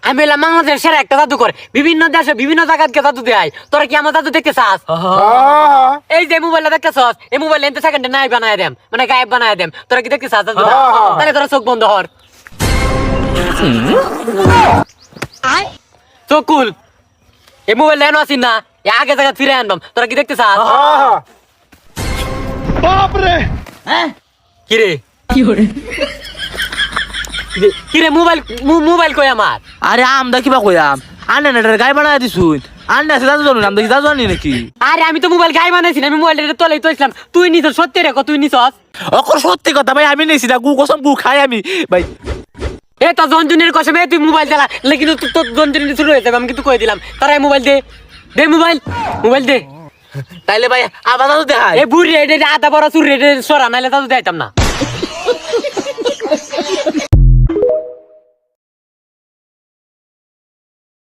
আমি বললাম বাংলাদেশের সেরা একটা জাদুঘর, বিভিন্ন দেশে বিভিন্ন জায়গাকে জাদু দেয়। তোরা কি আমার জাদু দেখতে চাস? এই যে মোবাইলটা দেখতে চাস, এই মোবাইল এনতে সেকেন্ডে নাই বানায় দেম, মানে গায়েব বানায় দেম। তোরা কি দেখতে চাস জাদুটা? তাহলে তোরা চোখ বন্ধ হর, চোখ খুল। এই মোবাইল এনো আছি না, এ আগে জায়গা ফিরে আনবাম। তোরা কি দেখতে চাস? কিরে কিরে মোবাইল কই আমার? আরে আমদা কিবা কইয়াম আন্না নেটার গায়ে বানায় দিছুন আন্না আছে দাদু জানুন আমদা কি দাদু জানি নাকি আরে আমি তো মোবাইল গায়ে বানাইছি না, আমি মোবাইলটা তলেই তো ইসলাম। তুই নিছ সত্যি রে, তুই নিছস? অকর সত্যি কথা ভাই আমি নেছি না গু কসম গু খাই আমি ভাই এ তো জনজনের কসমে তুই মোবাইল চালা, লেকিন তোর জনজনের শুরু হয়ে যাবে। আমি কিন্তু কই দিলাম তারা মোবাইল দে, দে মোবাইল দে। তাইলে ভাই আবার দাদু দেখাই এ বুড়ি এটা আধা বড় চুর রে সরা, নাইলে দাদু দেখাইতাম না।